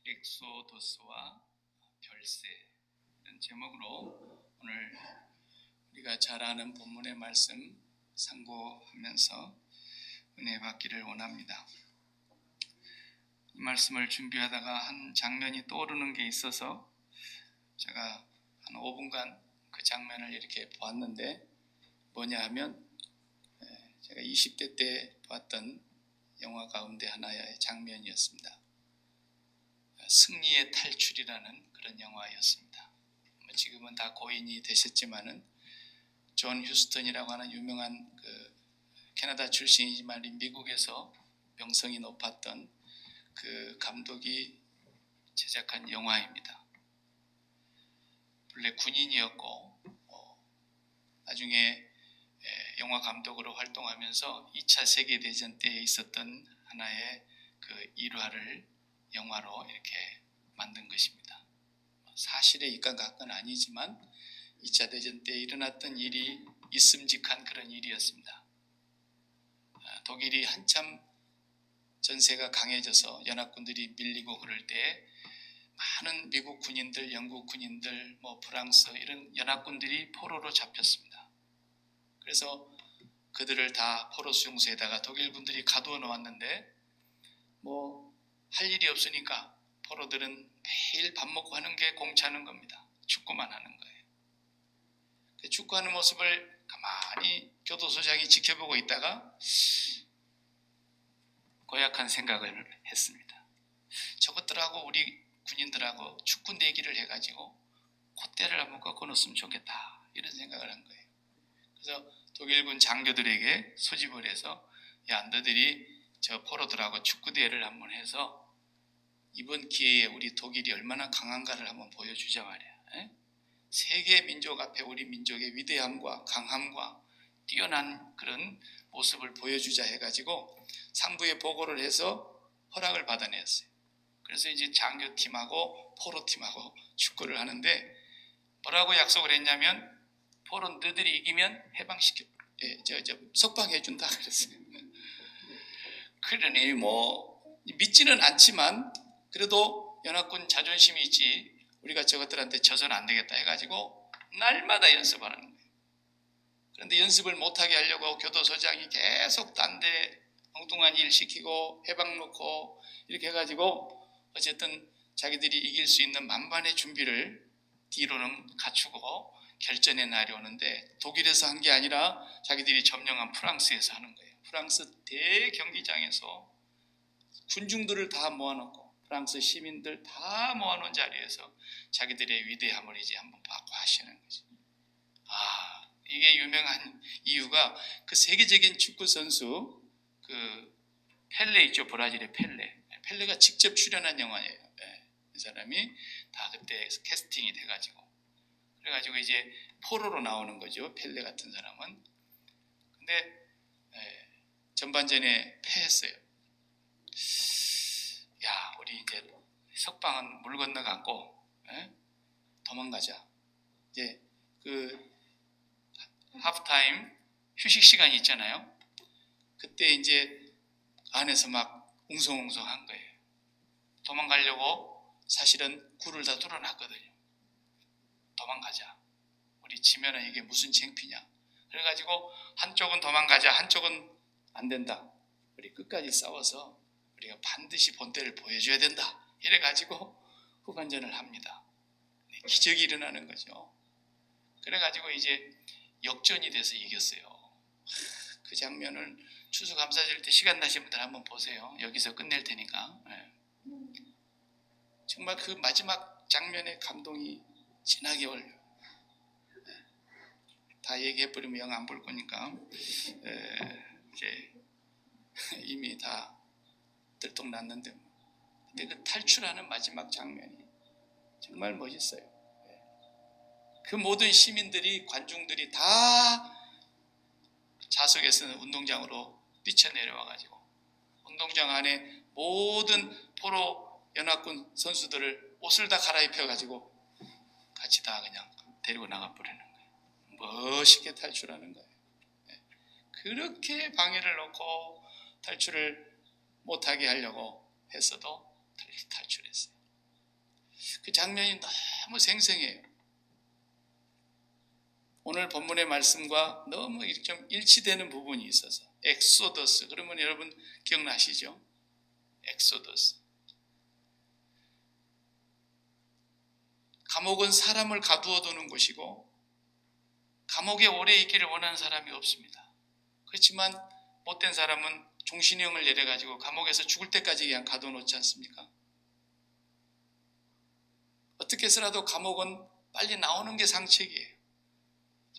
엑소도스와 별세 이런 제목으로 오늘 우리가 잘 아는 본문의 말씀 상고하면서 은혜 받기를 원합니다. 이 말씀을 준비하다가 한 장면이 떠오르는 게 있어서 제가 한 5분간 그 장면을 이렇게 보았는데 뭐냐 하면 제가 20대 때 봤던 영화 가운데 하나의 장면이었습니다. 승리의 탈출이라는 그런 영화였습니다. 지금은 다 고인이 되셨지만은 존 휴스턴이라고 하는 유명한 캐나다 출신이지만 미국에서 명성이 높았던 그 감독이 제작한 영화입니다. 본래 군인이었고 나중에 영화 감독으로 활동하면서 2차 세계대전 때에 있었던 하나의 그 일화를 영화로 이렇게 만든 것입니다. 사실에 입각한 건 아니지만 2차 대전 때 일어났던 일이 있음직한 그런 일이었습니다. 독일이 한참 전세가 강해져서 연합군들이 밀리고 그럴 때 많은 미국 군인들, 영국 군인들, 프랑스 이런 연합군들이 포로로 잡혔습니다. 그래서 그들을 다 포로 수용소에다가 독일 군들이 가두어 놓았는데 할 일이 없으니까 포로들은 매일 밥 먹고 하는 게 공차는 겁니다. 축구만 하는 거예요. 축구하는 모습을 가만히 교도소장이 지켜보고 있다가 고약한 생각을 했습니다. 저것들하고 우리 군인들하고 축구 내기를 해가지고 콧대를 한번 꺾어놓으면 좋겠다 이런 생각을 한 거예요. 그래서 독일군 장교들에게 소집을 해서 야 너희들이 저 포로들하고 축구 대회를 한번 해서 이번 기회에 우리 독일이 얼마나 강한가를 한번 보여주자 말이야. 세계 민족 앞에 우리 민족의 위대함과 강함과 뛰어난 그런 모습을 보여주자 해가지고 상부에 보고를 해서 허락을 받아냈어요. 그래서 이제 장교팀하고 포로팀하고 축구를 하는데 뭐라고 약속을 했냐면 포로 너희들이 이기면 석방해준다 그랬어요. 그러니 믿지는 않지만 그래도 연합군 자존심이 있지 우리가 저것들한테 져서는 안 되겠다 해가지고 날마다 연습을 하는 거예요. 그런데 연습을 못하게 하려고 교도소장이 계속 딴 데 엉뚱한 일 시키고 해방 놓고 이렇게 해가지고 어쨌든 자기들이 이길 수 있는 만반의 준비를 뒤로는 갖추고 결전의 날이 오는데 독일에서 한 게 아니라 자기들이 점령한 프랑스에서 하는 거예요. 프랑스 대경기장에서 군중들을 다 모아놓고 프랑스 시민들 다 모아놓은 자리에서 자기들의 위대함을 이제 한번 받고 하시는 거죠. 이게 유명한 이유가 그 세계적인 축구 선수 펠레 있죠. 브라질의 펠레가 직접 출연한 영화예요. 이 사람이 다 그때 캐스팅이 돼가지고 그래가지고 이제 포로로 나오는 거죠. 펠레 같은 사람은. 근데 전반전에 패했어요. 우리 이제 석방은 물 건너갔고 도망가자. 이제 하프타임 휴식 시간이 있잖아요. 그때 이제 안에서 막 웅성웅성한 거예요. 도망가려고 사실은 굴을 다 뚫어놨거든요. 도망가자. 우리 지면은 이게 무슨 창피냐. 그래가지고 한쪽은 도망가자, 한쪽은 안 된다. 우리 끝까지 싸워서 우리가 반드시 본때를 보여줘야 된다. 이래가지고 후반전을 합니다. 기적이 일어나는 거죠. 그래가지고 이제 역전이 돼서 이겼어요. 그 장면을 추수감사절 때 시간 나신 분들 한번 보세요. 여기서 끝낼 테니까. 정말 그 마지막 장면의 감동이 진하게 올려요. 다 얘기해버리면 영 안 볼 거니까 이제 이미 다 들통났는데 근데 그 탈출하는 마지막 장면이 정말 멋있어요. 그 모든 시민들이 관중들이 다 좌석에서는 운동장으로 뛰쳐내려와가지고 운동장 안에 모든 포로 연합군 선수들을 옷을 다 갈아입혀가지고 같이 다 그냥 데리고 나가버리는 거예요. 멋있게 탈출하는 거예요. 그렇게 방해를 놓고 탈출을 못하게 하려고 했어도 탈출했어요. 그 장면이 너무 생생해요. 오늘 본문의 말씀과 너무 좀 일치되는 부분이 있어서 엑소더스, 그러면 여러분 기억나시죠? 엑소더스. 감옥은 사람을 가두어 두는 곳이고 감옥에 오래 있기를 원하는 사람이 없습니다. 그렇지만 못된 사람은 종신형을 내려가지고 감옥에서 죽을 때까지 그냥 가둬 놓지 않습니까? 어떻게 해서라도 감옥은 빨리 나오는 게 상책이에요.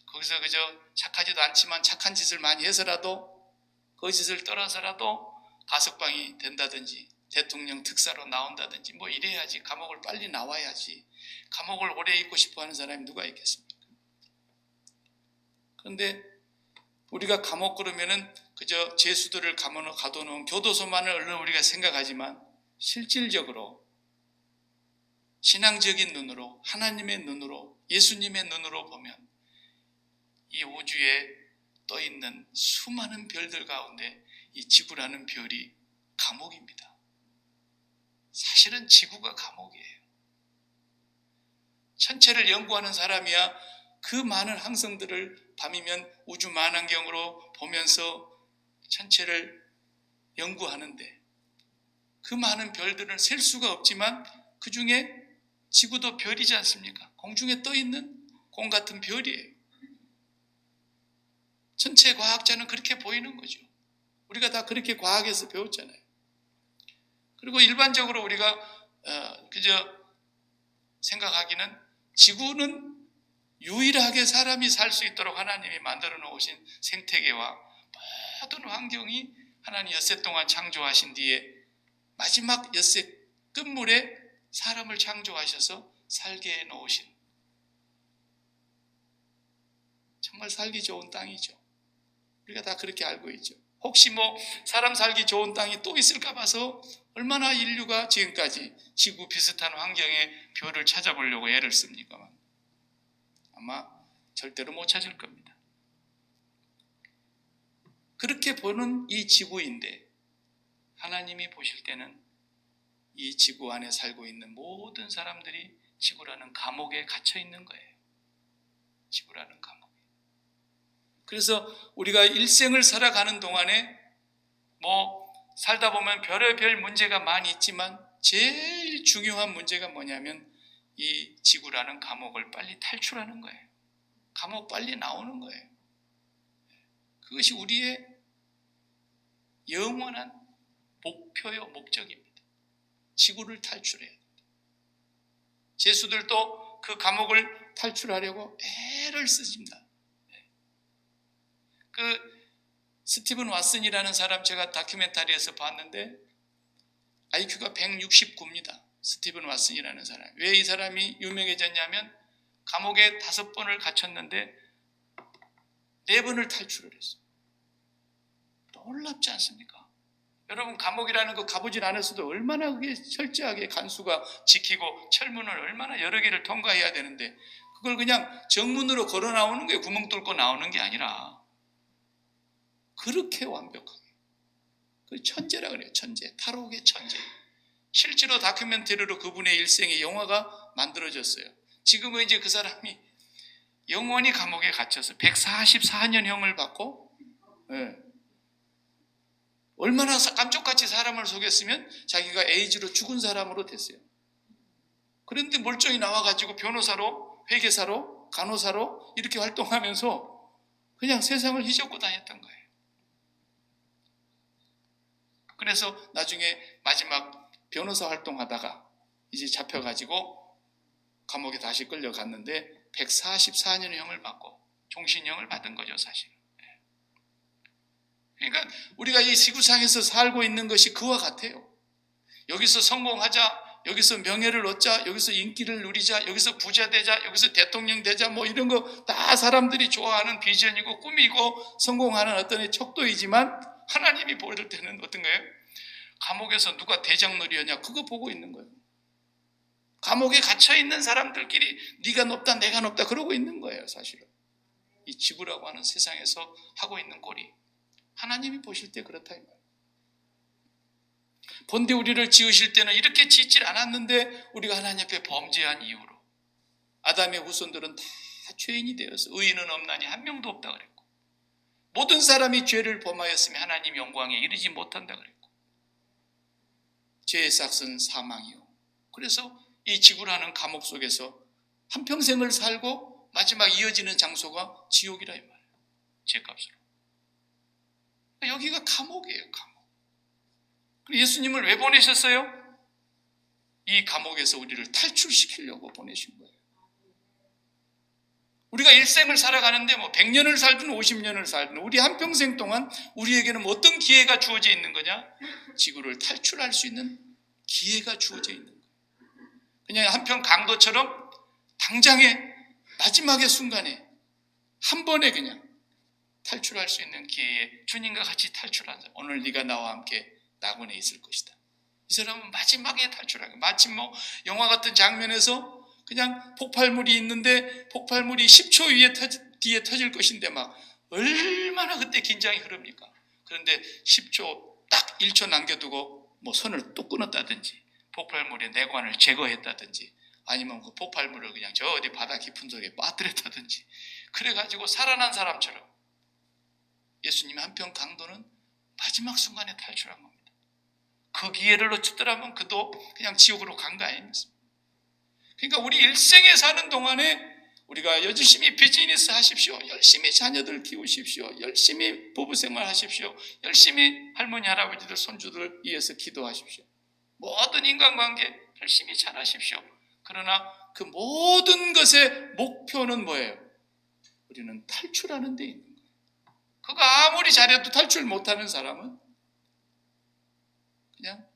거기서 그저 착하지도 않지만 착한 짓을 많이 해서라도 그 짓을 떨어서라도 가석방이 된다든지 대통령 특사로 나온다든지 뭐 이래야지, 감옥을 빨리 나와야지. 감옥을 오래 있고 싶어 하는 사람이 누가 있겠습니까? 그런데 우리가 감옥 그러면은 그저 죄수들을 가둬놓은 교도소만을 얼른 우리가 생각하지만 실질적으로 신앙적인 눈으로, 하나님의 눈으로, 예수님의 눈으로 보면 이 우주에 떠 있는 수많은 별들 가운데 이 지구라는 별이 감옥입니다. 사실은 지구가 감옥이에요. 천체를 연구하는 사람이야 그 많은 항성들을 밤이면 우주 만환경으로 보면서 천체를 연구하는데 그 많은 별들은 셀 수가 없지만 그 중에 지구도 별이지 않습니까? 공중에 떠 있는 공 같은 별이에요. 천체 과학자는 그렇게 보이는 거죠. 우리가 다 그렇게 과학에서 배웠잖아요. 그리고 일반적으로 우리가 그저 생각하기는 지구는 유일하게 사람이 살 수 있도록 하나님이 만들어 놓으신 생태계와 모든 환경이 하나님 엿새 동안 창조하신 뒤에 마지막 엿새 끝물에 사람을 창조하셔서 살게 해 놓으신 정말 살기 좋은 땅이죠. 우리가 다 그렇게 알고 있죠. 혹시 뭐 사람 살기 좋은 땅이 또 있을까 봐서 얼마나 인류가 지금까지 지구 비슷한 환경의 별을 찾아보려고 애를 씁니까만 아마 절대로 못 찾을 겁니다. 그렇게 보는 이 지구인데 하나님이 보실 때는 이 지구 안에 살고 있는 모든 사람들이 지구라는 감옥에 갇혀 있는 거예요. 지구라는 감옥. 그래서 우리가 일생을 살아가는 동안에 뭐 살다 보면 별의별 문제가 많이 있지만 제일 중요한 문제가 뭐냐면 이 지구라는 감옥을 빨리 탈출하는 거예요. 감옥 빨리 나오는 거예요. 그것이 우리의 영원한 목표요, 목적입니다. 지구를 탈출해야 됩니다. 죄수들도 그 감옥을 탈출하려고 애를 쓰십니다. 그 스티븐 왓슨이라는 사람 제가 다큐멘터리에서 봤는데 IQ가 169입니다. 스티븐 왓슨이라는 사람. 왜 이 사람이 유명해졌냐면 감옥에 5번을 갇혔는데 4번을 탈출을 했어요. 놀랍지 않습니까? 여러분 감옥이라는 거 가보질 않았어도 얼마나 그게 철저하게 간수가 지키고 철문을 얼마나 여러 개를 통과해야 되는데 그걸 그냥 정문으로 걸어 나오는 거예요. 구멍 뚫고 나오는 게 아니라 그렇게 완벽하게. 그 천재라 그래요. 천재. 탈옥의 천재. 실제로 다큐멘터리로 그분의 일생의 영화가 만들어졌어요. 지금은 이제 그 사람이 영원히 감옥에 갇혀서 144년형을 받고 얼마나 깜짝같이 사람을 속였으면 자기가 에이즈로 죽은 사람으로 됐어요. 그런데 멀쩡히 나와가지고 변호사로, 회계사로, 간호사로 이렇게 활동하면서 그냥 세상을 휘젓고 다녔던 거예요. 그래서 나중에 마지막 변호사 활동하다가 이제 잡혀가지고 감옥에 다시 끌려갔는데 144년형을 받고 종신형을 받은 거죠, 사실. 그러니까 우리가 이 지구상에서 살고 있는 것이 그와 같아요. 여기서 성공하자, 여기서 명예를 얻자, 여기서 인기를 누리자, 여기서 부자 되자, 여기서 대통령 되자, 뭐 이런 거 다 사람들이 좋아하는 비전이고 꿈이고 성공하는 어떤 척도이지만 하나님이 보실 때는 어떤 거예요? 감옥에서 누가 대장놀이하냐 그거 보고 있는 거예요. 감옥에 갇혀있는 사람들끼리 네가 높다 내가 높다 그러고 있는 거예요. 사실은 이 지구라고 하는 세상에서 하고 있는 꼴이 하나님이 보실 때 그렇다 이 말이에요. 본디 우리를 지으실 때는 이렇게 짓질 않았는데 우리가 하나님 앞에 범죄한 이유로 아담의 후손들은 다 죄인이 되어서 의인은 없나니 한 명도 없다 그랬고, 모든 사람이 죄를 범하였으며 하나님 영광에 이르지 못한다 그랬고, 죄의 싹은 사망이요. 그래서 이 지구라는 감옥 속에서 한평생을 살고 마지막 이어지는 장소가 지옥이라 이 말이에요. 죄값으로. 여기가 감옥이에요. 감옥. 예수님을 왜 보내셨어요? 이 감옥에서 우리를 탈출시키려고 보내신 거예요. 우리가 일생을 살아가는데 100년을 살든 50년을 살든 우리 한평생 동안 우리에게는 어떤 기회가 주어져 있는 거냐? 지구를 탈출할 수 있는 기회가 주어져 있는 거예요. 그냥 한편 강도처럼 당장의 마지막의 순간에 한 번에 그냥 탈출할 수 있는 기회에 주님과 같이 탈출하자. 오늘 네가 나와 함께 낙원에 있을 것이다. 이 사람은 마지막에 탈출하게. 마치 영화 같은 장면에서 그냥 폭발물이 있는데 폭발물이 10초 뒤에 터질 것인데 얼마나 그때 긴장이 흐릅니까? 그런데 10초 딱 1초 남겨두고 선을 또 끊었다든지 폭발물의 내관을 제거했다든지 아니면 그 폭발물을 그냥 저 어디 바다 깊은 속에 빠뜨렸다든지 그래가지고 살아난 사람처럼 예수님의 한편 강도는 마지막 순간에 탈출한 겁니다. 그 기회를 놓쳤더라면 그도 그냥 지옥으로 간 거 아닙니까? 그러니까 우리 일생에 사는 동안에 우리가 열심히 비즈니스 하십시오. 열심히 자녀들 키우십시오. 열심히 부부생활 하십시오. 열심히 할머니, 할아버지들, 손주들 위해서 기도하십시오. 모든 인간관계 열심히 잘하십시오. 그러나 그 모든 것의 목표는 뭐예요? 우리는 탈출하는 데 있는 거예요. 그거 아무리 잘해도 탈출 못하는 사람은 그냥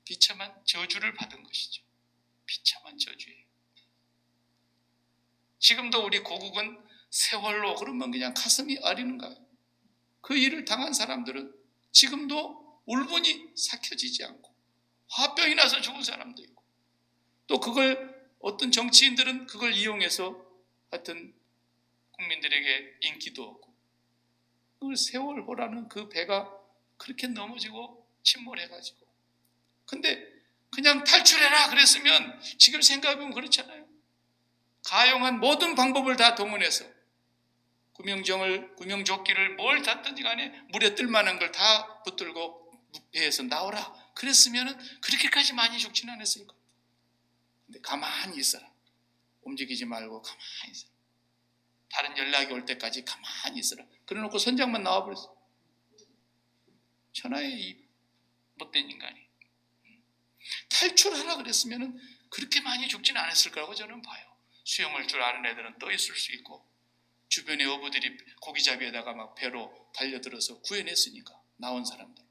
비참한 저주를 받은 것이죠. 비참한 저주예요. 지금도 우리 고국은 세월로 그러면 그냥 가슴이 아리는 거예요. 그 일을 당한 사람들은 지금도 울분이 삭혀지지 않고 화병이 나서 죽은 사람도 있고, 또 그걸 어떤 정치인들은 그걸 이용해서 하여튼 국민들에게 인기도 얻고, 그 세월호라는 그 배가 그렇게 넘어지고 침몰해가지고, 근데 그냥 탈출해라 그랬으면 지금 생각해보면 그렇잖아요. 가용한 모든 방법을 다 동원해서 구명조끼를 뭘 탔든지 간에 물에 뜰 만한 걸 다 붙들고 배에서 나오라 그랬으면 그렇게까지 많이 죽지는 않았을 거예요. 근데 가만히 있어라. 움직이지 말고 가만히 있어라. 다른 연락이 올 때까지 가만히 있어라. 그래놓고 선장만 나와버렸어. 천하의 이 못된 인간이. 탈출하라 그랬으면 그렇게 많이 죽지는 않았을 거라고 저는 봐요. 수영할 줄 아는 애들은 떠 있을 수 있고, 주변의 어부들이 고기잡이에다가 배로 달려들어서 구해냈으니까 나온 사람들.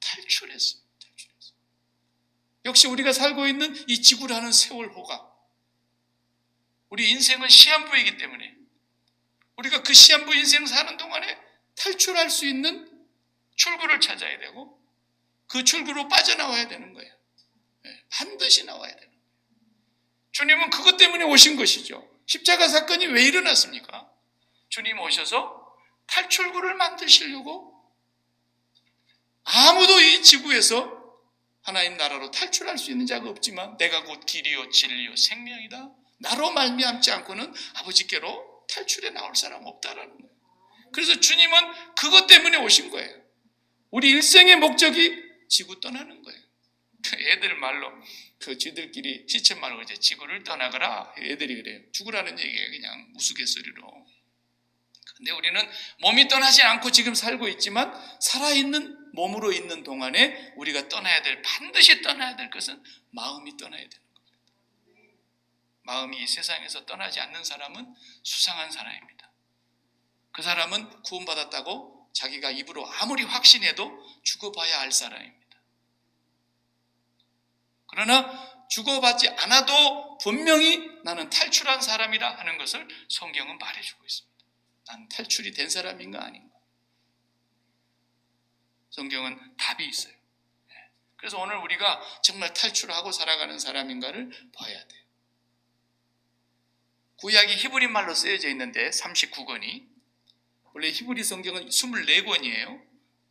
탈출했어. 역시 우리가 살고 있는 이 지구라는 세월호가 우리 인생은 시한부이기 때문에 우리가 그 시한부 인생 사는 동안에 탈출할 수 있는 출구를 찾아야 되고 그 출구로 빠져나와야 되는 거예요. 반드시 나와야 되는 거예요. 주님은 그것 때문에 오신 것이죠. 십자가 사건이 왜 일어났습니까? 주님 오셔서 탈출구를 만드시려고. 아무도 이 지구에서 하나님 나라로 탈출할 수 있는 자가 없지만 내가 곧 길이요 진리요 생명이다. 나로 말미암지 않고는 아버지께로 탈출해 나올 사람 없다라는 거예요. 그래서 주님은 그것 때문에 오신 거예요. 우리 일생의 목적이 지구 떠나는 거예요. 애들 말로 쥐들끼리 시쳇말로 이제 지구를 떠나거라. 애들이 그래요. 죽으라는 얘기예요. 그냥 우스갯소리로. 근데 우리는 몸이 떠나지 않고 지금 살고 있지만 살아있는 몸으로 있는 동안에 우리가 반드시 떠나야 될 것은 마음이 떠나야 되는 겁니다. 마음이 이 세상에서 떠나지 않는 사람은 수상한 사람입니다. 그 사람은 구원받았다고 자기가 입으로 아무리 확신해도 죽어봐야 할 사람입니다. 그러나 죽어받지 않아도 분명히 나는 탈출한 사람이라 하는 것을 성경은 말해주고 있습니다. 난 탈출이 된 사람인가 아닌가? 성경은 답이 있어요. 그래서 오늘 우리가 정말 탈출하고 살아가는 사람인가를 봐야 돼요. 구약이 히브리 말로 쓰여져 있는데 39권이, 원래 히브리 성경은 24권이에요.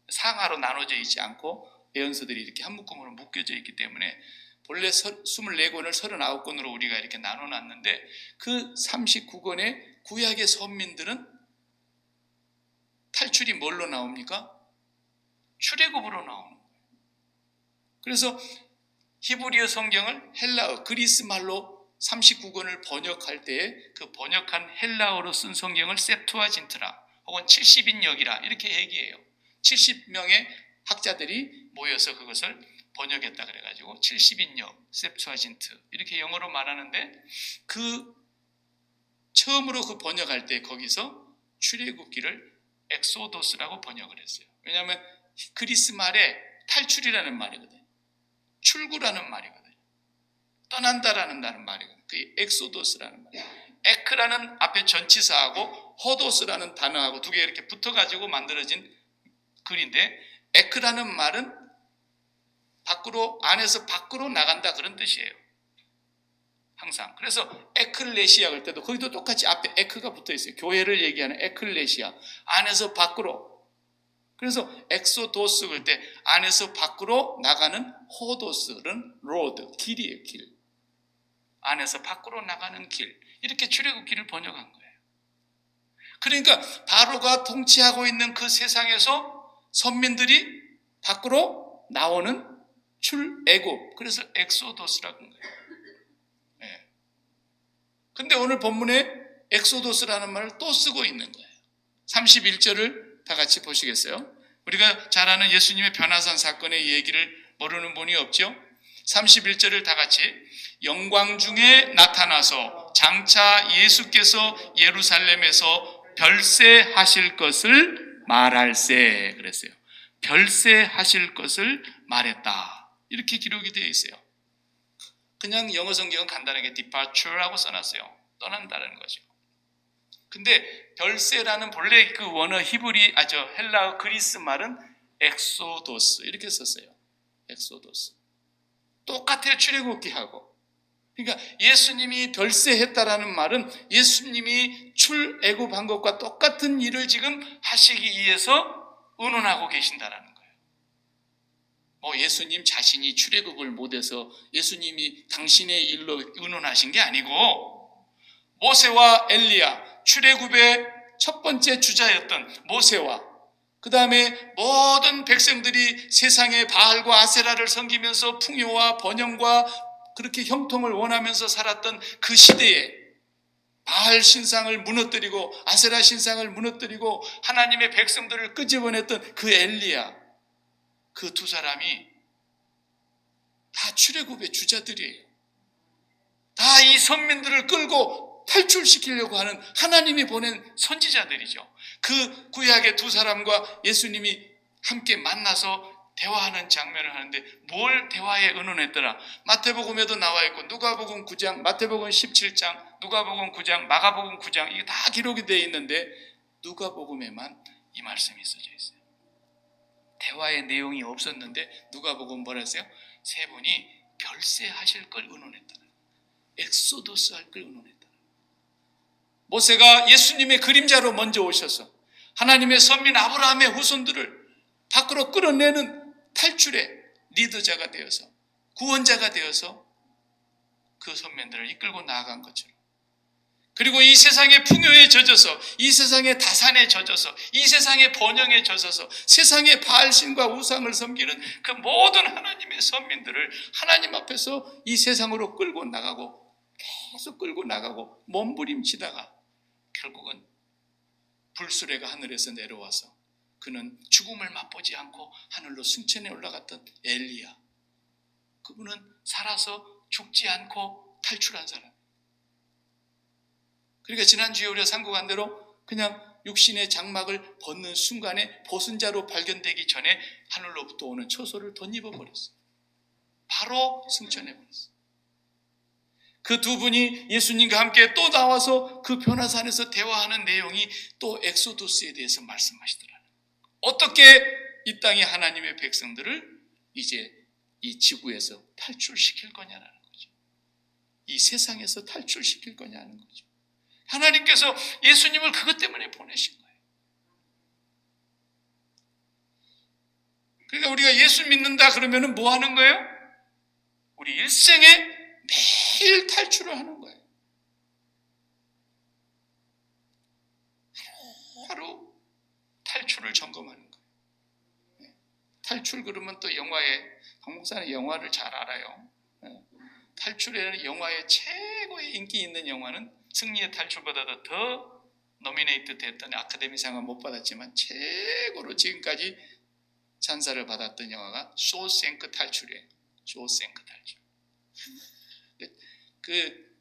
상하로 나눠져 있지 않고 예언서들이 이렇게 한 묶음으로 묶여져 있기 때문에 본래 24권을 39권으로 우리가 이렇게 나눠놨는데 그 39권의 구약의 선민들은 탈출이 뭘로 나옵니까? 출애굽으로 나오는 거예요. 그래서 히브리어 성경을 헬라어, 그리스 말로 39권을 번역할 때에 그 번역한 헬라어로 쓴 성경을 septuagin트라 혹은 70인역이라 이렇게 얘기해요. 70명의 학자들이 모여서 그것을 번역했다 그래가지고 70인역, septuagin트 이렇게 영어로 말하는데 그 처음으로 그 번역할 때 거기서 출애굽기를 엑소도스라고 번역을 했어요. 왜냐하면 그리스 말에 탈출이라는 말이거든요. 출구라는 말이거든요. 떠난다라는 말이거든요. 그게 엑소도스라는 말이에요. 에크라는 앞에 전치사하고 호도스라는 단어하고 두 개 이렇게 붙어가지고 만들어진 글인데 에크라는 말은 밖으로, 안에서 밖으로 나간다 그런 뜻이에요. 항상. 그래서 에클레시아 그럴 때도 거기도 똑같이 앞에 에크가 붙어 있어요. 교회를 얘기하는 에클레시아. 안에서 밖으로. 그래서 엑소도스 그럴 때 안에서 밖으로 나가는 호도스는 로드, 길이에요. 길. 안에서 밖으로 나가는 길. 이렇게 출애굽기를 번역한 거예요. 그러니까 바로가 통치하고 있는 그 세상에서 선민들이 밖으로 나오는 출애굽. 그래서 엑소도스라고 한 거예요. 네. 근데 오늘 본문에 엑소도스라는 말을 또 쓰고 있는 거예요. 31절을 다 같이 보시겠어요? 우리가 잘 아는 예수님의 변화산 사건의 얘기를 모르는 분이 없죠? 31절을 다 같이 영광 중에 나타나서 장차 예수께서 예루살렘에서 별세하실 것을 말할세 그랬어요. 별세하실 것을 말했다. 이렇게 기록이 되어 있어요. 그냥 영어 성경은 간단하게 departure라고 써놨어요. 떠난다는 거죠. 근데 별세라는 본래 그 원어 헬라어 그리스 말은 엑소도스 이렇게 썼어요. 엑소도스. 똑같아요. 출애굽기하고. 그러니까 예수님이 별세했다라는 말은 예수님이 출애굽한 것과 똑같은 일을 지금 하시기 위해서 의논하고 계신다라는 거예요. 예수님 자신이 출애굽을 못해서 예수님이 당신의 일로 의논하신 게 아니고 모세와 엘리야, 출애굽의 첫 번째 주자였던 모세와 그 다음에 모든 백성들이 세상의 바알과 아세라를 섬기면서 풍요와 번영과 그렇게 형통을 원하면서 살았던 그 시대에 바알 신상을 무너뜨리고 아세라 신상을 무너뜨리고 하나님의 백성들을 끄집어냈던 그 엘리야, 그 두 사람이 다 출애굽의 주자들이에요. 다 이 선민들을 끌고 탈출시키려고 하는 하나님이 보낸 선지자들이죠. 그 구약의 두 사람과 예수님이 함께 만나서 대화하는 장면을 하는데 뭘 대화에 의논했더라. 마태복음에도 나와 있고 누가복음 9장, 마태복음 17장, 누가복음 9장, 마가복음 9장 이게 다 기록이 되어 있는데 누가복음에만 이 말씀이 써져 있어요. 대화의 내용이 없었는데 누가복음 뭐라 했어요? 세 분이 별세하실 걸 의논했다. 엑소도스 할 걸 의논했다. 모세가 예수님의 그림자로 먼저 오셔서 하나님의 선민 아브라함의 후손들을 밖으로 끌어내는 탈출의 리더자가 되어서 구원자가 되어서 그 선민들을 이끌고 나아간 것처럼, 그리고 이 세상의 풍요에 젖어서 이 세상의 다산에 젖어서 이 세상의 번영에 젖어서 세상의 바알신과 우상을 섬기는 그 모든 하나님의 선민들을 하나님 앞에서 이 세상으로 끌고 나가고 계속 끌고 나가고 몸부림치다가 결국은 불수레가 하늘에서 내려와서 그는 죽음을 맛보지 않고 하늘로 승천해 올라갔던 엘리야, 그분은 살아서 죽지 않고 탈출한 사람. 그러니까 지난주에 우리가 상고한 대로 그냥 육신의 장막을 벗는 순간에 보순자로 발견되기 전에 하늘로부터 오는 초소를 덧입어 버렸어요. 바로 승천해 버렸어요. 그 두 분이 예수님과 함께 또 나와서 그 변화산에서 대화하는 내용이 또 엑소도스에 대해서 말씀하시더라고요. 어떻게 이 땅의 하나님의 백성들을 이제 이 지구에서 탈출시킬 거냐라는 거죠. 이 세상에서 탈출시킬 거냐는 거죠. 하나님께서 예수님을 그것 때문에 보내신 거예요. 그러니까 우리가 예수 믿는다 그러면은 뭐 하는 거예요? 우리 일생에 매일 탈출을 하는 거예요. 하루 탈출을 점검하는 거예요. 탈출 그러면 또 영화에, 강목사는 영화를 잘 알아요. 탈출에는 영화의 최고의 인기 있는 영화는 승리의 탈출보다도 더 노미네이트 됐던 아카데미상은 못 받았지만 최고로 지금까지 찬사를 받았던 영화가 쇼생크 탈출이에요. 쇼생크 탈출. 그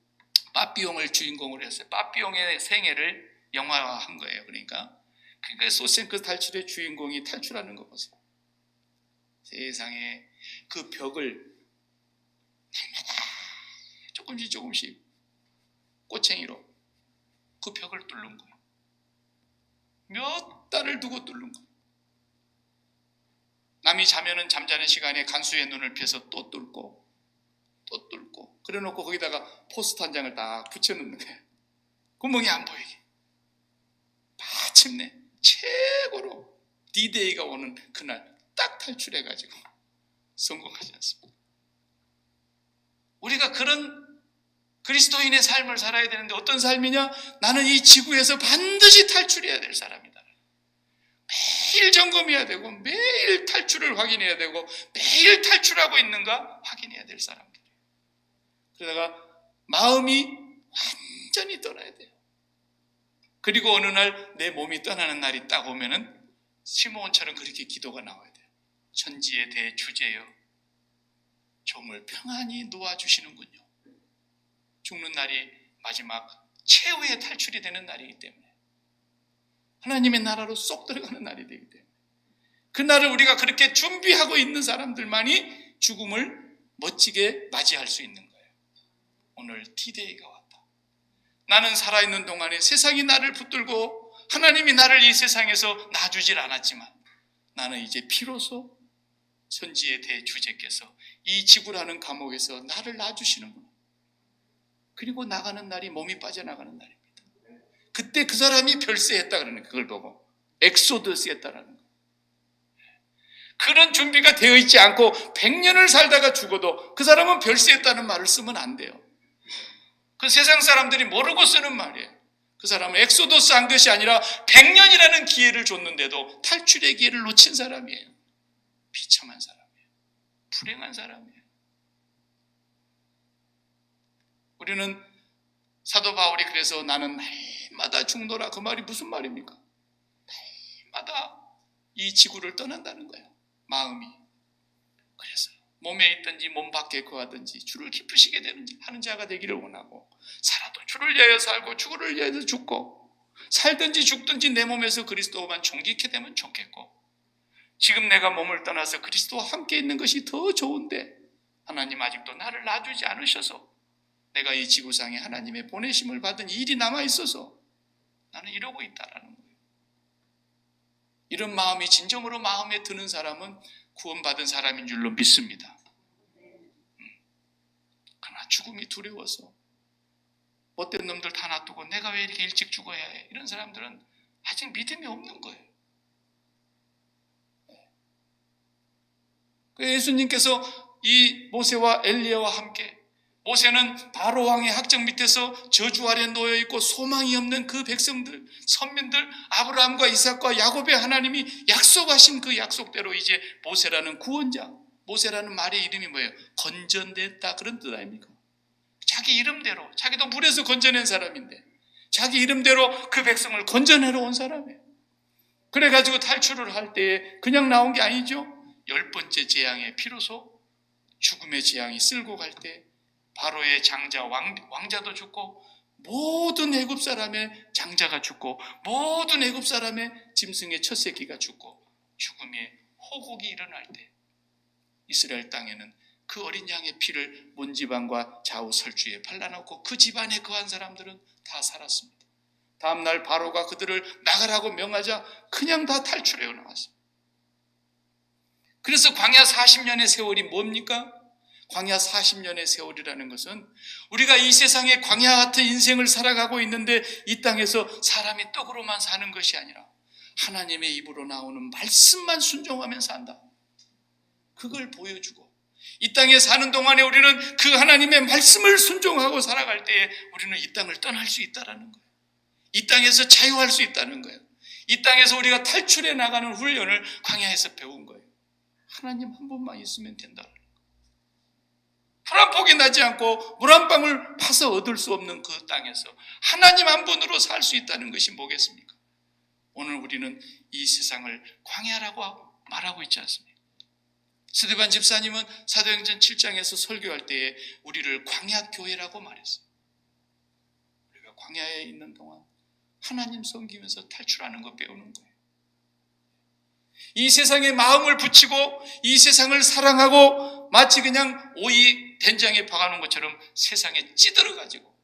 빠삐용을 주인공으로 했어요. 빠삐용의 생애를 영화화한 거예요. 그러니까 쇼생크 탈출의 주인공이 탈출하는 거 보세요. 세상에 그 벽을 날마다 조금씩 꼬챙이로 그 벽을 뚫는 거예요. 몇 달을 두고 뚫는 거예요. 남이 자면은 잠자는 시간에 간수의 눈을 펴서 또 뚫고 그래 놓고 거기다가 포스터 한 장을 딱 붙여놓는 거예요. 구멍이 안 보이게. 마침내 최고로 D-Day가 오는 그날 딱 탈출해가지고 성공하지 않습니다. 우리가 그런 그리스도인의 삶을 살아야 되는데 어떤 삶이냐? 나는 이 지구에서 반드시 탈출해야 될 사람이다. 매일 점검해야 되고 매일 탈출을 확인해야 되고 매일 탈출하고 있는가 확인해야 될 사람들이에요. 그러다가 마음이 완전히 떠나야 돼요. 그리고 어느 날 내 몸이 떠나는 날이 딱 오면은 시므온처럼 그렇게 기도가 나와야 돼요. 천지의 대주제여, 종을 평안히 놓아주시는군요. 죽는 날이 마지막 최후의 탈출이 되는 날이기 때문에, 하나님의 나라로 쏙 들어가는 날이 되기 때문에, 그 날을 우리가 그렇게 준비하고 있는 사람들만이 죽음을 멋지게 맞이할 수 있는 거예요. 오늘 D-Day가 왔다. 나는 살아있는 동안에 세상이 나를 붙들고 하나님이 나를 이 세상에서 놔주질 않았지만 나는 이제 비로소 천지의 대주제께서 이 지구라는 감옥에서 나를 놔주시는구나. 그리고 나가는 날이 몸이 빠져나가는 날입니다. 그때 그 사람이 별세했다 그러는 거예요. 그걸 보고 엑소더스 했다라는 거예요. 그런 준비가 되어 있지 않고 100년을 살다가 죽어도 그 사람은 별세했다는 말을 쓰면 안 돼요. 그 세상 사람들이 모르고 쓰는 말이에요. 그 사람은 엑소더스 한 것이 아니라 100년이라는 기회를 줬는데도 탈출의 기회를 놓친 사람이에요. 비참한 사람이에요. 불행한 사람이에요. 우리는 사도 바울이 그래서 나는 날마다 죽노라, 그 말이 무슨 말입니까? 날마다 이 지구를 떠난다는 거예요. 마음이. 그래서 몸에 있든지 몸 밖에 거하든지 주를 기쁘시게 하는 자가 되기를 원하고, 살아도 주를 위하여 살고 주를 위하여 죽고, 살든지 죽든지 내 몸에서 그리스도만 존귀케 되면 좋겠고, 지금 내가 몸을 떠나서 그리스도와 함께 있는 것이 더 좋은데 하나님 아직도 나를 놔주지 않으셔서 내가 이 지구상에 하나님의 보내심을 받은 일이 남아있어서 나는 이러고 있다라는 거예요. 이런 마음이 진정으로 마음에 드는 사람은 구원받은 사람인 줄로 믿습니다. 그러나 죽음이 두려워서 못된 놈들 다 놔두고 내가 왜 이렇게 일찍 죽어야 해, 이런 사람들은 아직 믿음이 없는 거예요. 예수님께서 이 모세와 엘리야와 함께, 모세는 바로 왕의 학정 밑에서 저주 아래 놓여 있고 소망이 없는 그 백성들, 선민들, 아브라함과 이삭과 야곱의 하나님이 약속하신 그 약속대로 이제 모세라는 구원자, 모세라는 말의 이름이 뭐예요? 건전됐다, 그런 뜻 아닙니까? 자기 이름대로, 자기도 물에서 건져낸 사람인데 자기 이름대로 그 백성을 건져내러 온 사람이에요. 그래가지고 탈출을 할 때에 그냥 나온 게 아니죠. 10번째 재앙에 비로소 죽음의 재앙이 쓸고 갈 때 바로의 장자 왕자도 죽고, 모든 애굽 사람의 장자가 죽고, 모든 애굽 사람의 짐승의 첫 새끼가 죽고, 죽음의 호국이 일어날 때 이스라엘 땅에는 그 어린 양의 피를 문지방과 좌우 설주에 발라놓고 그 집안에 거한 사람들은 다 살았습니다. 다음날 바로가 그들을 나가라고 명하자 그냥 다 탈출해 나왔습니다. 그래서 광야 40년의 세월이 뭡니까? 광야 40년의 세월이라는 것은 우리가 이 세상에 광야 같은 인생을 살아가고 있는데 이 땅에서 사람이 떡으로만 사는 것이 아니라 하나님의 입으로 나오는 말씀만 순종하면 산다. 그걸 보여주고 이 땅에 사는 동안에 우리는 그 하나님의 말씀을 순종하고 살아갈 때에 우리는 이 땅을 떠날 수 있다는 거예요. 이 땅에서 자유할 수 있다는 거예요. 이 땅에서 우리가 탈출해 나가는 훈련을 광야에서 배운 거예요. 하나님 한 분만 있으면 된다는 거예요. 풀 한 폭이 나지 않고 물 한 방울 파서 얻을 수 없는 그 땅에서 하나님 한 분으로 살 수 있다는 것이 뭐겠습니까? 오늘 우리는 이 세상을 광야라고 말하고 있지 않습니까? 스데반 집사님은 사도행전 7장에서 설교할 때에 우리를 광야교회라고 말했어요. 우리가 광야에 있는 동안 하나님 섬기면서 탈출하는 거 배우는 거예요. 이 세상에 마음을 붙이고 이 세상을 사랑하고 마치 그냥 오이 된장에 박아놓은 것처럼 세상에 찌들어가지고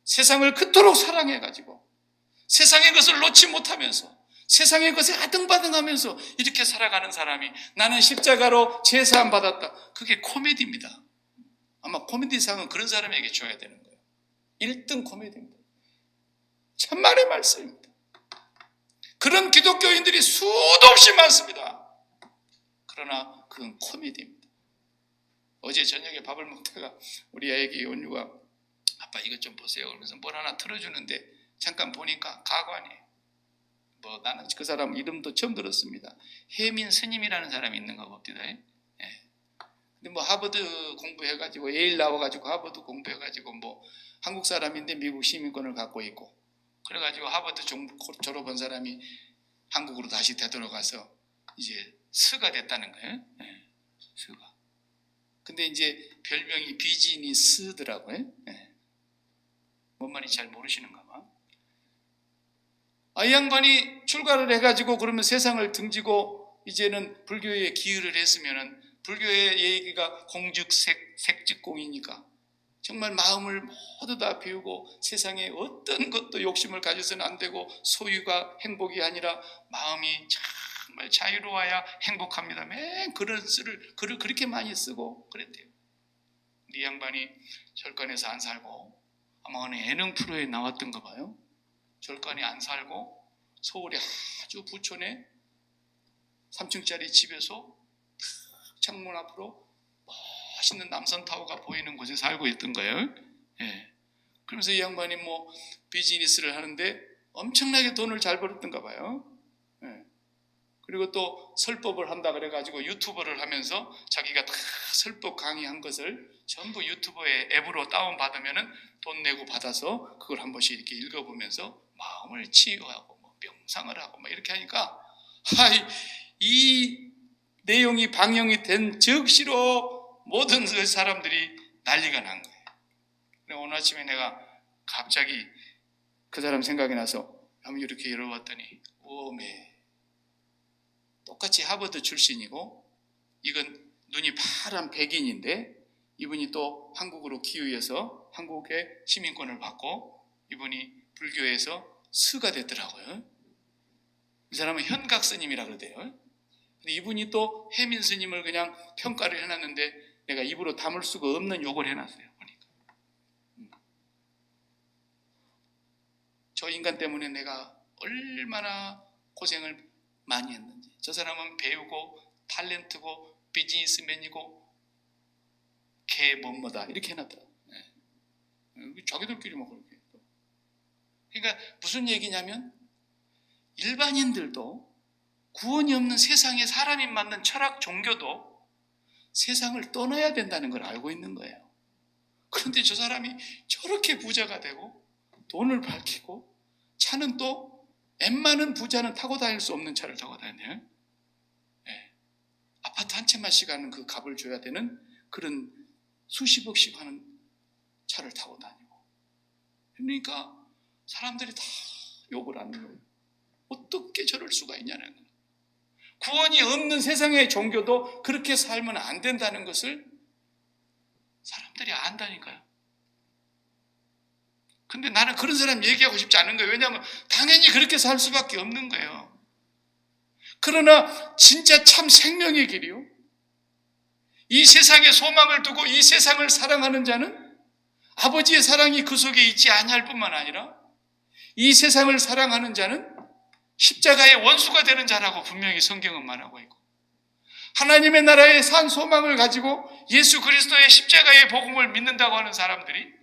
세상을 그토록 사랑해가지고 세상의 것을 놓지 못하면서 세상의 것에 아등바등하면서 이렇게 살아가는 사람이 나는 십자가로 제사함 받았다. 그게 코미디입니다. 아마 코미디상은 그런 사람에게 줘야 되는 거예요. 1등 코미디입니다. 천만의 말씀입니다. 그런 기독교인들이 수도 없이 많습니다. 그러나 그건 코미디입니다. 어제 저녁에 밥을 먹다가 우리 애기 온유가 아빠 이것 좀 보세요 그러면서 뭘 하나 틀어주는데 잠깐 보니까 가관이에요. 나는 그 사람 이름도 처음 들었습니다. 혜민 스님이라는 사람이 있는가 봅니다. 예. 근데 하버드 공부해가지고 예일 나와가지고 하버드 공부해가지고 한국 사람인데 미국 시민권을 갖고 있고 그래가지고 하버드 졸업한 사람이 한국으로 다시 되돌아가서 이제 스가 됐다는 거예요. 예. 스가. 근데 이제 별명이 비즈니스더라고요. 예. 뭔 말인지 잘 모르시는가 봐. 이 양반이 출가를 해가지고 그러면 세상을 등지고 이제는 불교에 기여를 했으면은 불교의 얘기가 공즉색직공이니까 정말 마음을 모두 다 비우고 세상에 어떤 것도 욕심을 가져서는 안 되고 소유가 행복이 아니라 마음이 정말 자유로워야 행복합니다. 맨 그런 글을 그렇게 많이 쓰고 그랬대요. 이 양반이 절간에서 안 살고 아마 어느 예능 프로에 나왔던가 봐요. 절간에 안 살고 서울의 아주 부촌에 3층짜리 집에서 창문 앞으로 멋있는 남산타워가 보이는 곳에 살고 있던 거예요. 예. 그러면서 이 양반이 비즈니스를 하는데 엄청나게 돈을 잘 벌었던가 봐요. 예. 그리고 또 설법을 한다 그래가지고 유튜버를 하면서 자기가 다 설법 강의한 것을 전부 유튜버의 앱으로 다운받으면은 돈 내고 받아서 그걸 한 번씩 이렇게 읽어보면서 마음을 치유하고 명상을 하고 이렇게 하니까 이 내용이 방영이 된 즉시로 모든 그 사람들이 난리가 난 거예요. 오늘 아침에 내가 갑자기 그 사람 생각이 나서 한번 이렇게 열어봤더니 오메 똑같이 하버드 출신이고 이건 눈이 파란 백인인데 이분이 또 한국으로 기유해서 한국의 시민권을 받고 이분이 불교에서 스가 됐더라고요. 이 사람은 현각 스님이라 그러대요. 근데 이분이 또 혜민 스님을 그냥 평가를 해놨는데 내가 입으로 담을 수가 없는 욕을 해놨어요. 보니까 저 인간 때문에 내가 얼마나 고생을 많이 했는지. 저 사람은 배우고 탤런트고 비즈니스맨이고 개 뭐뭐다 이렇게 해놨더라. 자기들끼리 그렇게. 그러니까 무슨 얘기냐면 일반인들도 구원이 없는 세상에 사람이 만든 철학 종교도 세상을 떠나야 된다는 걸 알고 있는 거예요. 그런데 저 사람이 저렇게 부자가 되고 돈을 밝히고 차는 또 웬만한 부자는 타고 다닐 수 없는 차를 타고 다니네요. 네. 아파트 한 채만 가는 그 값을 줘야 되는 그런 수십억씩 하는 차를 타고 다니고 그러니까 사람들이 다 욕을 하는 거예요. 어떻게 저럴 수가 있냐는 거예요. 구원이 없는 세상의 종교도 그렇게 살면 안 된다는 것을 사람들이 안다니까요. 근데 나는 그런 사람 얘기하고 싶지 않은 거예요. 왜냐하면 당연히 그렇게 살 수밖에 없는 거예요. 그러나 진짜 참 생명의 길이요. 이 세상에 소망을 두고 이 세상을 사랑하는 자는 아버지의 사랑이 그 속에 있지 아니할 뿐만 아니라 이 세상을 사랑하는 자는 십자가의 원수가 되는 자라고 분명히 성경은 말하고 있고 하나님의 나라의 산 소망을 가지고 예수 그리스도의 십자가의 복음을 믿는다고 하는 사람들이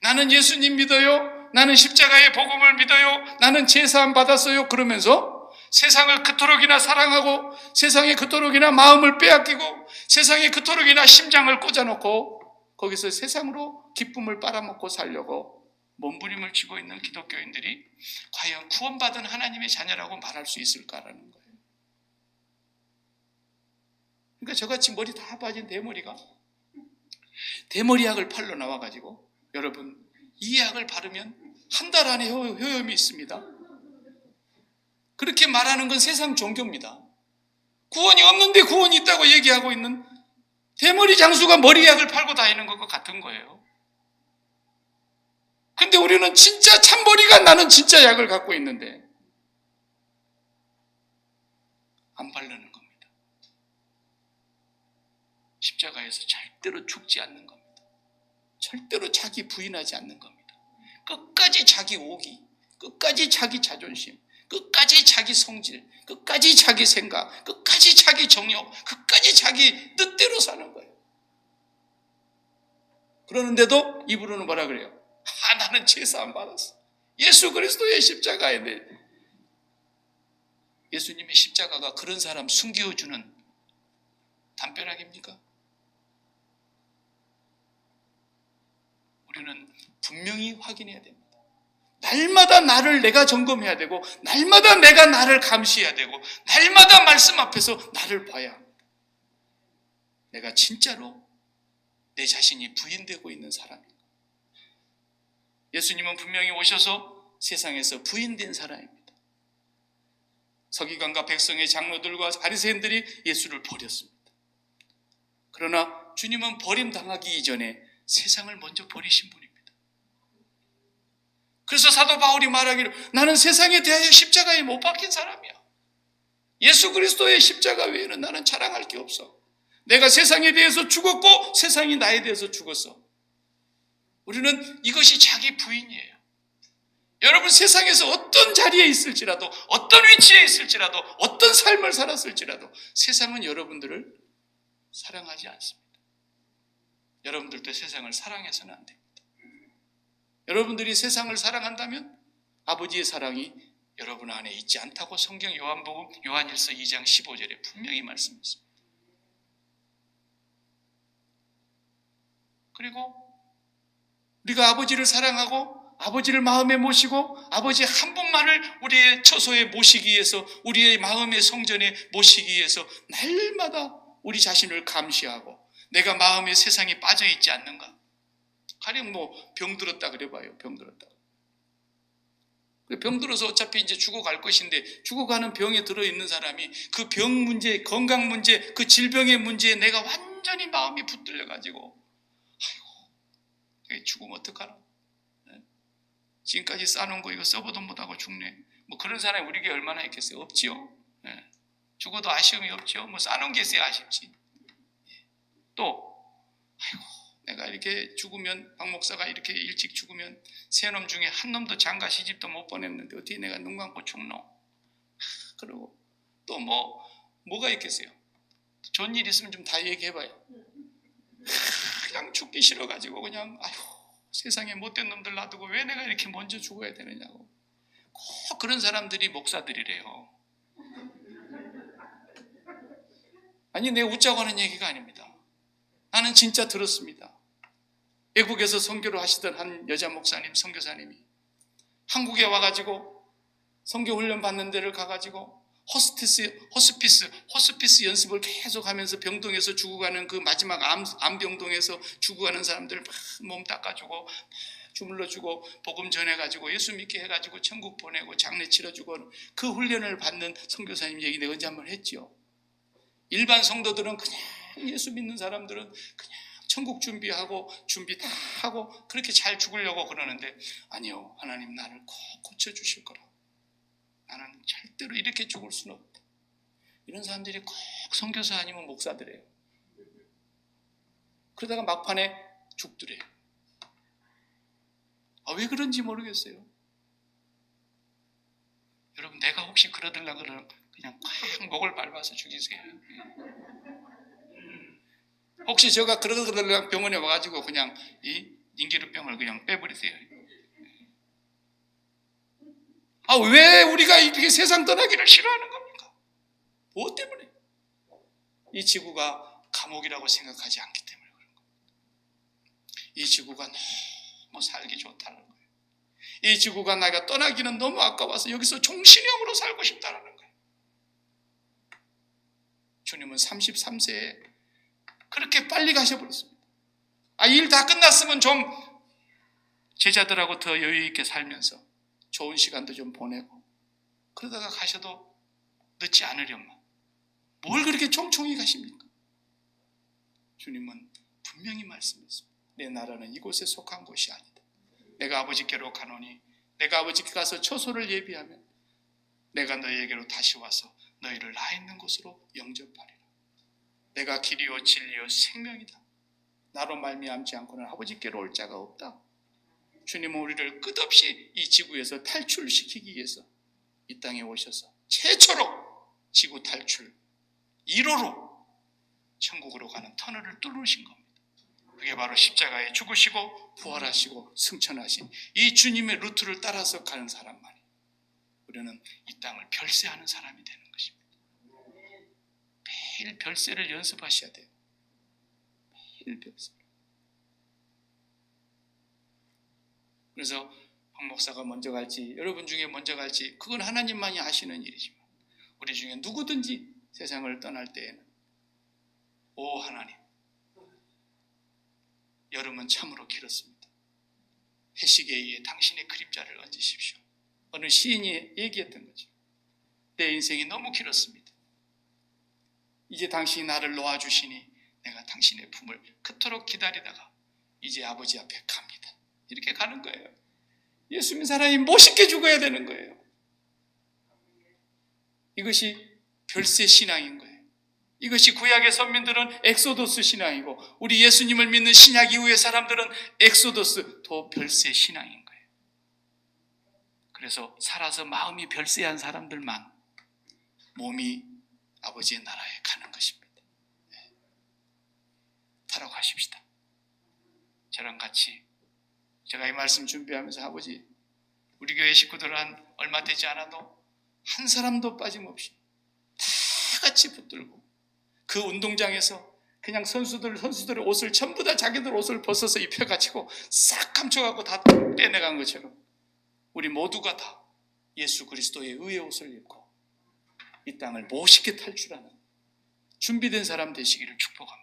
나는 예수님 믿어요, 나는 십자가의 복음을 믿어요, 나는 제사함 받았어요 그러면서 세상을 그토록이나 사랑하고 세상에 그토록이나 마음을 빼앗기고 세상에 그토록이나 심장을 꽂아놓고 거기서 세상으로 기쁨을 빨아먹고 살려고 몸부림을 치고 있는 기독교인들이 과연 구원받은 하나님의 자녀라고 말할 수 있을까라는 거예요. 그러니까 저같이 머리 다 빠진 대머리가 대머리약을 팔러 나와가지고 여러분 이 약을 바르면 한 달 안에 효염이 있습니다. 그렇게 말하는 건 세상 종교입니다. 구원이 없는데 구원이 있다고 얘기하고 있는 대머리 장수가 머리약을 팔고 다니는 것과 같은 거예요. 근데 우리는 진짜 참머리가 나는 진짜 약을 갖고 있는데 안 바르는 겁니다. 십자가에서 절대로 죽지 않는 겁니다. 절대로 자기 부인하지 않는 겁니다. 끝까지 자기 오기, 끝까지 자기 자존심, 끝까지 자기 성질, 끝까지 자기 생각, 끝까지 자기 정욕, 끝까지 자기 뜻대로 사는 거예요. 그러는데도 입으로는 뭐라 그래요? 나는 제사함 받았어. 예수 그리스도의 십자가에 대해 예수님의 십자가가 그런 사람 숨겨주는 담벼락입니까? 우리는 분명히 확인해야 됩니다. 날마다 나를 내가 점검해야 되고 날마다 내가 나를 감시해야 되고 날마다 말씀 앞에서 나를 봐야 합니다. 내가 진짜로 내 자신이 부인되고 있는 사람인가? 예수님은 분명히 오셔서 세상에서 부인된 사람입니다. 서기관과 백성의 장로들과 바리새인들이 예수를 버렸습니다. 그러나 주님은 버림당하기 이전에 세상을 먼저 버리신 분입니다. 그래서 사도 바울이 말하기를 나는 세상에 대하여 십자가에 못 박힌 사람이야. 예수 그리스도의 십자가 외에는 나는 자랑할 게 없어. 내가 세상에 대해서 죽었고 세상이 나에 대해서 죽었어. 우리는 이것이 자기 부인이에요. 여러분 세상에서 어떤 자리에 있을지라도 어떤 위치에 있을지라도 어떤 삶을 살았을지라도 세상은 여러분들을 사랑하지 않습니다. 여러분들도 세상을 사랑해서는 안 됩니다. 여러분들이 세상을 사랑한다면 아버지의 사랑이 여러분 안에 있지 않다고 성경 요한복음 요한일서 2장 15절에 분명히 말씀했습니다. 그리고 우리가 아버지를 사랑하고 아버지를 마음에 모시고 아버지 한 분만을 우리의 처소에 모시기 위해서 우리의 마음의 성전에 모시기 위해서 날마다 우리 자신을 감시하고 내가 마음의 세상에 빠져 있지 않는가? 가령 병들었다 그래봐요. 병들었다. 병들어서 어차피 이제 죽어갈 것인데 죽어가는 병에 들어있는 사람이 그 병 문제, 건강 문제, 그 질병의 문제에 내가 완전히 마음이 붙들려가지고 아이고 죽으면 어떡하나? 지금까지 쌓아놓은 거 이거 써보도 못하고 죽네. 그런 사람이 우리 교회에 얼마나 있겠어요? 없지요. 죽어도 아쉬움이 없지요. 쌓아놓은 게 있어야 아쉽지. 또 아이고 내가 이렇게 죽으면 박 목사가 이렇게 일찍 죽으면 세 놈 중에 한 놈도 장가 시집도 못 보냈는데 어떻게 내가 눈 감고 죽노? 그리고 또 뭐가 있겠어요? 좋은 일 있으면 좀 다 얘기해봐요. 그냥 죽기 싫어가지고 그냥 아이고 세상에 못된 놈들 놔두고 왜 내가 이렇게 먼저 죽어야 되느냐고. 꼭 그런 사람들이 목사들이래요. 아니 내가 웃자고 하는 얘기가 아닙니다. 나는 진짜 들었습니다. 외국에서 선교를 하시던 한 여자 목사님, 선교사님이 한국에 와가지고 선교 훈련 받는 데를 가가지고 호스피스 연습을 계속 하면서 병동에서 죽어가는 그 마지막 암병동에서 죽어가는 사람들 막 몸 닦아주고 주물러주고 복음 전해가지고 예수 믿게 해가지고 천국 보내고 장례 치러주고 그 훈련을 받는 선교사님 얘기 내가 언제 한번 했지요. 일반 성도들은 그냥 예수 믿는 사람들은 그냥 천국 준비하고 준비 다 하고 그렇게 잘 죽으려고 그러는데 아니요, 하나님 나를 꼭 고쳐주실 거라. 나는 절대로 이렇게 죽을 수는 없다. 이런 사람들이 꼭 선교사 아니면 목사들이에요. 그러다가 막판에 죽더래요. 왜 그런지 모르겠어요. 여러분 내가 혹시 그러들라 그러면 그냥 꽉 목을 밟아서 죽이세요. 혹시 제가 그러려고 병원에 와가지고 그냥 이 인기루병을 그냥 빼버리세요. 왜 우리가 이렇게 세상 떠나기를 싫어하는 겁니까? 무엇 때문에? 이 지구가 감옥이라고 생각하지 않기 때문에 그런 겁니다. 이 지구가 너무 살기 좋다는 거예요. 이 지구가 내가 떠나기는 너무 아까워서 여기서 종신형으로 살고 싶다는 거예요. 주님은 33세에 그렇게 빨리 가셔버렸습니다. 일 다 끝났으면 좀 제자들하고 더 여유 있게 살면서 좋은 시간도 좀 보내고 그러다가 가셔도 늦지 않으련만 뭘 그렇게 총총히 가십니까? 주님은 분명히 말씀했습니다. 내 나라는 이곳에 속한 곳이 아니다. 내가 아버지께로 가노니 내가 아버지께 가서 처소를 예비하면 내가 너희에게로 다시 와서 너희를 나 있는 곳으로 영접하리라. 내가 길이요 진리요 생명이다. 나로 말미암지 않고는 아버지께로 올 자가 없다. 주님은 우리를 끝없이 이 지구에서 탈출시키기 위해서 이 땅에 오셔서 최초로 지구 탈출 1호로 천국으로 가는 터널을 뚫으신 겁니다. 그게 바로 십자가에 죽으시고 부활하시고 승천하신 이 주님의 루트를 따라서 가는 사람만이 우리는 이 땅을 별세하는 사람이 되는 것입니다. 매일 별세를 연습하셔야 돼요. 매일 별세. 그래서 황 목사가 먼저 갈지 여러분 중에 먼저 갈지 그건 하나님만이 아시는 일이지만 우리 중에 누구든지 세상을 떠날 때에는 오 하나님, 여름은 참으로 길었습니다. 해식에 의해 당신의 그림자를 얹으십시오. 어느 시인이 얘기했던 거죠. 내 인생이 너무 길었습니다. 이제 당신이 나를 놓아주시니 내가 당신의 품을 그토록 기다리다가 이제 아버지 앞에 갑니다. 이렇게 가는 거예요. 예수 믿는 사람이 멋있게 죽어야 되는 거예요. 이것이 별세 신앙인 거예요. 이것이 구약의 선민들은 엑소도스 신앙이고 우리 예수님을 믿는 신약 이후의 사람들은 엑소도스 더 별세 신앙인 거예요. 그래서 살아서 마음이 별세한 사람들만 몸이 아버지의 나라에 가는 것입니다. 타락하십시다. 저랑 같이 제가 이 말씀 준비하면서 아버지 우리 교회 식구들은 얼마 되지 않아도 한 사람도 빠짐없이 다 같이 붙들고 그 운동장에서 그냥 선수들의 옷을 전부 다 자기들 옷을 벗어서 입혀가지고 싹 감춰갖고 다 빼내간 것처럼 우리 모두가 다 예수 그리스도의 의의 옷을 입고 이 땅을 멋있게 탈출하는 준비된 사람 되시기를 축복합니다.